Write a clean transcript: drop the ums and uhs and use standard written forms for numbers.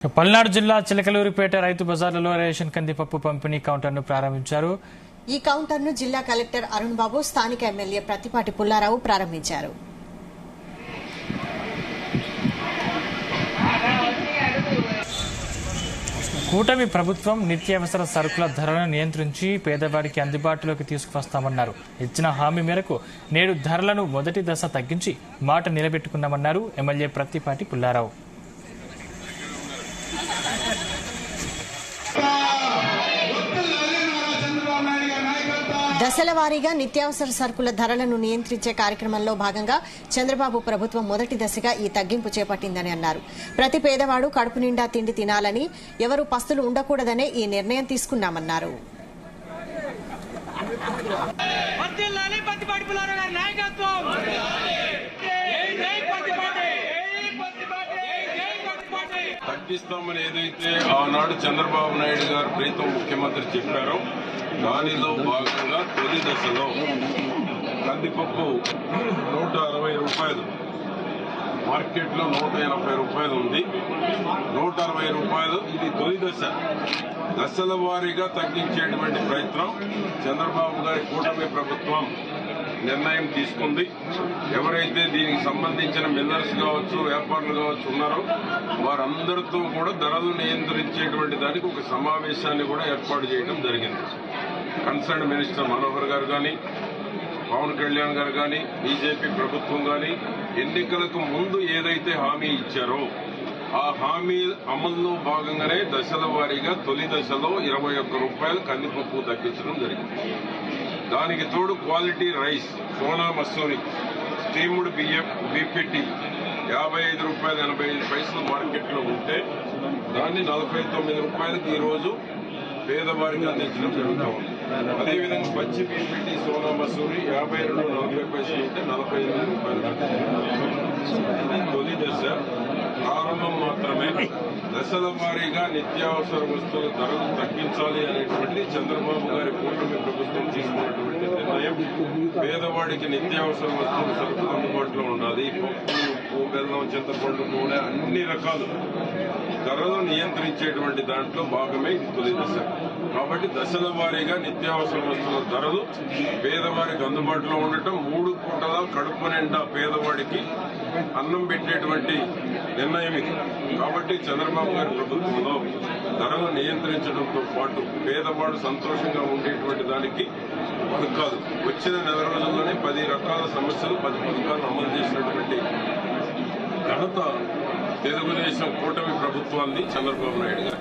పల్నాడు జిల్లా చిలకలూరిపేట రైతు బజార్లలో రేషన్ కందిపప్పు పంపిణీ కౌంటర్ను ప్రారంభించారు. ఈ కౌంటర్ను జిల్లా కలెక్టర్ అరుణ్ బాబు, స్థానిక ఎమ్మెల్యే ప్రత్తిపాటి పుల్లారావు ప్రారంభించారు. కూటమి ప్రభుత్వం నిత్యావసర సరుకుల ధరలను నియంత్రించి పేదవాడికి అందుబాటులోకి తీసుకువస్తామన్నారు. ఇచ్చిన హామీ మేరకు నేడు ధరలను మొదటి దశ తగ్గించి మాట నిలబెట్టుకున్నామన్నారు ఎమ్మెల్యే ప్రత్తిపాటి పుల్లారావు. దశల వారీగా నిత్యావసర సరుకుల ధరలను నియంత్రించే కార్యక్రమంలో భాగంగా చంద్రబాబు ప్రభుత్వం మొదటి దశగా ఈ తగ్గింపు చేపట్టిందని అన్నారు. ప్రతి పేదవాడు కడుపు నిండా తిండి తినాలని, ఎవరు పస్తులు ఉండకూడదనే ఈ నిర్ణయం తీసుకున్నామన్నారు. తగ్గిస్తామని ఏదైతే ఆనాడు చంద్రబాబు నాయుడు గారు ప్రీతం ముఖ్యమంత్రి చెప్పారో దానిలో భాగంగా తొలి దశలో కందిపప్పు 160 రూపాయలు, మార్కెట్లో 180 రూపాయలు ఉంది, 160 రూపాయలు. ఇది తొలి దశ. దశల వారీగా తగ్గించేటువంటి ప్రయత్నం చంద్రబాబు గారి కూటమి ప్రభుత్వం నిర్ణయం తీసుకుంది. ఎవరైతే దీనికి సంబంధించిన మిల్లర్స్ కావచ్చు, వ్యాపారులు కావచ్చు ఉన్నారో వారందరితో కూడా ధరలు నియంత్రించేటువంటి దానికి ఒక సమావేశాన్ని కూడా ఏర్పాటు చేయడం జరిగింది. కన్సర్న్ మినిస్టర్ మనోహర్ గారు కానీ, పవన్ కళ్యాణ్ గారు కానీ, బీజేపీ ప్రభుత్వం కానీ ఎన్నికలకు ముందు ఏదైతే హామీ ఇచ్చారో ఆ హామీ అమల్లో భాగంగానే దశల వారీగా తొలి దశలో 21 రూపాయలు కందిపప్పు తగ్గించడం జరిగింది. దానికి తోడు quality rice, Sona Masuri, steamed బియ్యం, బీపీటీ 55 రూపాయలు 85 పైసలు మార్కెట్లో ఉంటే దాన్ని 49 రూపాయలకి ఈరోజు పేదవారికి అందించడం జరుగుతూ ఉంది. అదేవిధంగా పచ్చి బీపీటీ, సోనా మసూరి 52 40 పైసలు ఉంటే 48 రూపాయలు. ఇది తొలి దశ, ప్రారంభం మాత్రమే. దశల వారీగా నిత్యావసర వస్తువుల ధరలు తగ్గించాలి అనేటువంటి చంద్రబాబు గారి కూటమి ప్రభుత్వం తీసుకున్నటువంటి నిర్ణయం. పేదవాడికి నిత్యావసర వస్తువులు సరుకులు అందుబాటులో ఉండాలి. పప్పు, ఉప్పు, బెల్లం, చింతపండు, నూనె అన్ని రకాలు ధరలు నియంత్రించేటువంటి దాంట్లో భాగమే ఇది తొలి దశ. కాబట్టి దశల వారీగా నిత్యావసర వస్తువుల ధరలు పేదవారికి అందుబాటులో ఉండటం, 3 పూటల కడుపు నిండా పేదవాడికి అన్నం పెట్టేటువంటి నిర్ణయం ఇది. కాబట్టి చంద్రబాబు గారి ప్రభుత్వంలో ధరలు నియంత్రించడంతో పాటు పేదవాడు సంతోషంగా ఉండేటువంటి దానికి పథకాలు వచ్చిన నెల రోజుల్లోనే 10 రకాల సమస్యలు, 10 పథకాలు అమలు చేసినటువంటి ఘనత తెలుగుదేశం కూటమి ప్రభుత్వాన్ని చంద్రబాబు నాయుడు గారు.